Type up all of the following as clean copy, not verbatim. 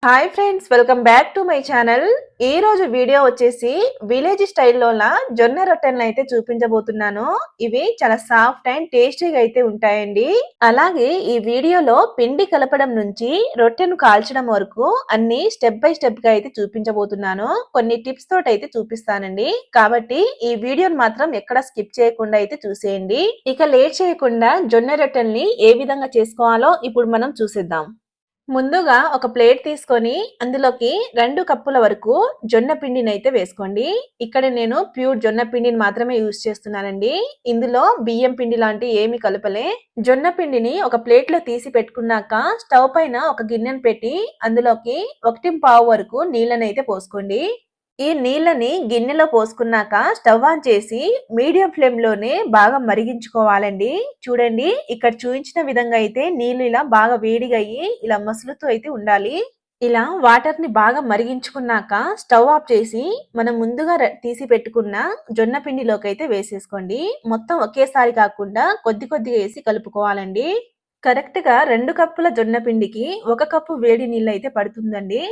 Hi friends, welcome back to my channel. ఈ రోజు video వచ్చేసి విలేజ్ స్టైల్లోన జొన్న రొట్టెలను అయితే చూపించబోతున్నాను. ఇవి చాలా సాఫ్ట్ అండ్ టేస్టీగా అయితే ఉంటాయండి. అలాగే ఈ వీడియోలో పిండి కలపడం నుంచి రొట్టెను కాల్చడం వరకు అన్ని స్టెప్ బై స్టెప్ గా అయితే చూపించబోతున్నాను. కొన్ని టిప్స్ తోటి అయితే చూపిస్తానండి. కాబట్టి ఈ వీడియోని మాత్రం ఎక్కడ స్కిప్ చేయకుండా అయితే చూసేయండి. ఇక లేట్ చేయకుండా జొన్న రొట్టెల్ని ఏ విధంగా చేసుకోవాలో ఇప్పుడు మనం చూసేద్దాం. ముందుగా ఒక ప్లేట్ తీసుకొని అందులోకి 2 కప్పుల వరకు జొన్న పిండిని అయితే వేసుకోండి. ఇక్కడ నేను ప్యూర్ జొన్న పిండిని మాత్రమే యూజ్ చేస్తున్నానండి. ఇందులో బియ్యం పిండి లాంటి ఏమి కలపలే. జొన్న పిండిని ఒక ప్లేట్ లో తీసి పెట్టుకున్నాక స్టవ్ పైన ఒక గిన్నెను పెట్టి అందులోకి 1 వరకు నీళ్ళని అయితే పోసుకోండి. ఈ నీళ్ళని గిన్నెలో పోసుకున్నాక స్టవ్ ఆన్ చేసి మీడియం ఫ్లేమ్ లోనే బాగా మరిగించుకోవాలండి. చూడండి, ఇక్కడ చూపించిన విధంగా అయితే నీళ్లు ఇలా బాగా వేడిగా అయ్యి ఇలా మసులుతూ అయితే ఉండాలి. ఇలా వాటర్ ని బాగా మరిగించుకున్నాక స్టవ్ ఆఫ్ చేసి మనం ముందుగా తీసి పెట్టుకున్న జొన్న పిండిలోకి అయితే వేసేసుకోండి. మొత్తం ఒకేసారి కాకుండా కొద్ది కొద్దిగా వేసి కలుపుకోవాలండి. కరెక్ట్ గా 2 కప్పుల జొన్న పిండికి 1 కప్పు వేడి నీళ్ళు అయితే పడుతుందండి.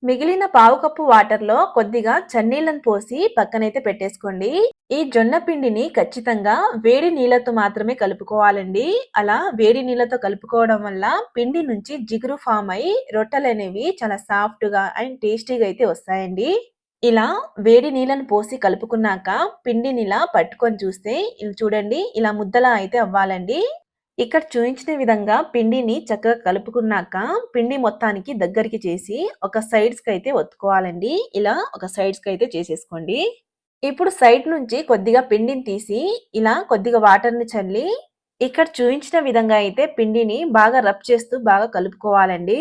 మిగిలిన పావు కప్పు వాటర్ లో కొద్దిగా చన్నీళ్ళను పోసి పక్కనైతే పెట్టేసుకోండి. ఈ జొన్న పిండిని ఖచ్చితంగా వేడి నీళ్ళతో మాత్రమే కలుపుకోవాలండి. అలా వేడి నీళ్ళతో కలుపుకోవడం వల్ల పిండి నుంచి జిగురు ఫామ్ అయి రొట్టెలు అనేవి చాలా సాఫ్ట్ గా అండ్ టేస్టీగా అయితే వస్తాయండి. ఇలా వేడి నీళ్ళను పోసి కలుపుకున్నాక పిండిని ఇలా పట్టుకొని చూస్తే ఇది చూడండి, ఇలా ముద్దలా అయితే అవ్వాలండి. ఇక్కడ చూయించిన విధంగా పిండిని చక్కగా కలుపుకున్నాక పిండి మొత్తానికి దగ్గరికి చేసి ఒక సైడ్స్ కి అయితే ఒత్తుకోవాలండి. ఇలా ఒక సైడ్స్ కి అయితే చేసేసుకోండి. ఇప్పుడు సైడ్ నుంచి కొద్దిగా పిండిని తీసి ఇలా కొద్దిగా వాటర్ ని చల్లి ఇక్కడ చూయించిన విధంగా అయితే పిండిని బాగా రబ్ చేస్తూ బాగా కలుపుకోవాలండి.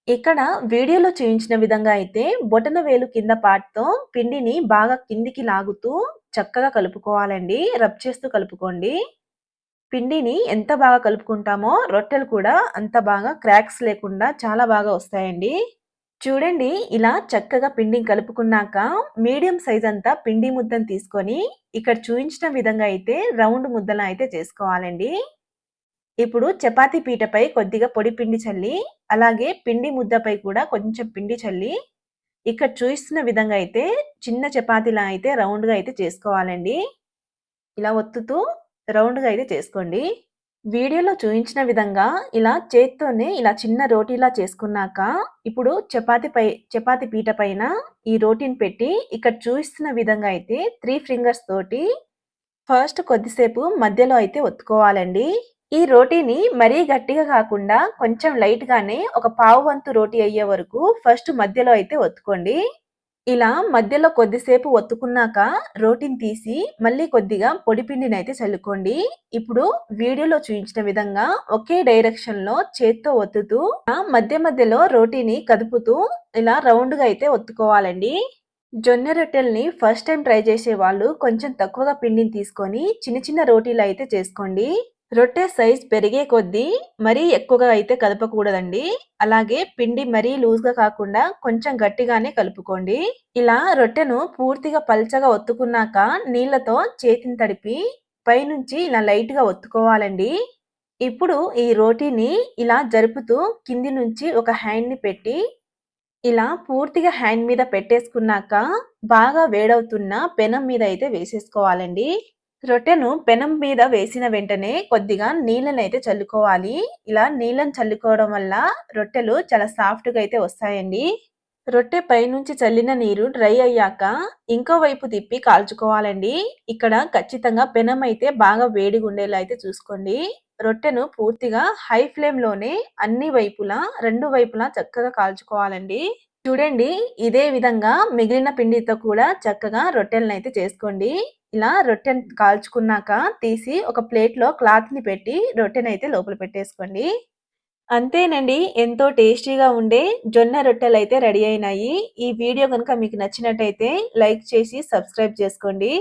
ఇక్కడ వీడియోలో చూయించిన విధంగా అయితే బొటన వేలు కింద పాటుతో పిండిని బాగా కిందికి లాగుతూ చక్కగా కలుపుకోవాలండి. రబ్ చేస్తూ కలుపుకోండి. పిండిని ఎంత బాగా కలుపుకుంటామో రొట్టెలు కూడా అంత బాగా క్రాక్స్ లేకుండా చాలా బాగా వస్తాయండి. చూడండి, ఇలా చక్కగా పిండిని కలుపుకున్నాక మీడియం సైజ్ అంతా పిండి ముద్దను తీసుకొని ఇక్కడ చూపించిన విధంగా అయితే రౌండ్ ముద్దలా అయితే చేసుకోవాలండి. ఇప్పుడు చపాతీ పీటపై కొద్దిగా పొడి పిండి చల్లి అలాగే పిండి ముద్దపై కూడా కొంచెం పిండి చల్లి ఇక్కడ చూపిస్తున్న విధంగా అయితే చిన్న చపాతీలా అయితే రౌండ్గా అయితే చేసుకోవాలండి. ఇలా ఒత్తుతూ రౌండ్‌గా అయితే చేసుకోండి. వీడియోలో చూయించిన విధంగా ఇలా చేత్తోనే ఇలా చిన్న రోటీలా చేసుకున్నాక, ఇప్పుడు చపాతీ పీట పైన ఈ రోటీని పెట్టి ఇక్కడ చూపిస్తున్న విధంగా అయితే 3 ఫింగర్స్ తోటి ఫస్ట్ కొద్దిసేపు మధ్యలో అయితే ఒత్తుకోవాలండి. ఈ రోటీని మరీ గట్టిగా కాకుండా కొంచెం లైట్‌గానే ఒక పావు వంతు రోటీ అయ్యే వరకు ఫస్ట్ మధ్యలో అయితే ఒత్తుకోండి. ఇలా మధ్యలో కొద్దిసేపు ఒత్తుకున్నాక రోటిని తీసి మళ్ళీ కొద్దిగా పొడి పిండినైతే చల్లుకోండి. ఇప్పుడు వీడియోలో చూపించిన విధంగా ఒకే డైరెక్షన్ లో చేత్తో ఒత్తుతూ మధ్య మధ్యలో రోటీని కదుపుతూ ఇలా రౌండ్ గా అయితే ఒత్తుకోవాలండి. జొన్న రొట్టెల్ని ఫస్ట్ టైం ట్రై చేసే వాళ్ళు కొంచెం తక్కువగా పిండిని తీసుకొని చిన్న చిన్న రోటీలు అయితే చేసుకోండి. రొట్టె సైజ్ పెరిగే కొద్దీ మరీ ఎక్కువగా అయితే కదపకూడదండి. అలాగే పిండి మరీ లూజ్ గా కాకుండా కొంచెం గట్టిగానే కలుపుకోండి. ఇలా రొట్టెను పూర్తిగా పల్చగా ఒత్తుకున్నాక నీళ్లతో చేతిని తడిపి పైనుంచి ఇలా లైట్ గా ఒత్తుకోవాలండి. ఇప్పుడు ఈ రోటీని ఇలా జరుపుతూ కింది నుంచి ఒక హ్యాండ్ ని పెట్టి ఇలా పూర్తిగా హ్యాండ్ మీద పెట్టేసుకున్నాక బాగా వేడవుతున్న పెనం మీద అయితే వేసేసుకోవాలండి. రొట్టెను పెనం మీద వేసిన వెంటనే కొద్దిగా నీళ్ళని అయితే చల్లుకోవాలి. ఇలా నీళ్ళని చల్లుకోవడం వల్ల రొట్టెలు చాలా సాఫ్ట్ గా అయితే వస్తాయండి. రొట్టె పైనుంచి చల్లిన నీరు డ్రై అయ్యాక ఇంకో వైపు తిప్పి కాల్చుకోవాలండి. ఇక్కడ ఖచ్చితంగా పెనం అయితే బాగా వేడిగా ఉండేలా అయితే చూసుకోండి. రొట్టెను పూర్తిగా హై ఫ్లేమ్ లోనే అన్ని వైపులా 2 వైపులా చక్కగా కాల్చుకోవాలండి. చూడండి, ఇదే విధంగా మిగిలిన పిండితో కూడా చక్కగా రొట్టెలను అయితే చేసుకోండి. ఇలా రొట్టెను కాల్చుకున్నాక తీసి ఒక ప్లేట్ లో క్లాత్ ని పెట్టి రొట్టెనైతే లోపల పెట్టేసుకోండి. అంతేనండి, ఎంతో టేస్టీగా ఉండే జొన్న రొట్టెలైతే రెడీ అయినాయి. ఈ వీడియో గనుక మీకు నచ్చినట్టయితే లైక్ చేసి సబ్స్క్రైబ్ చేసుకోండి.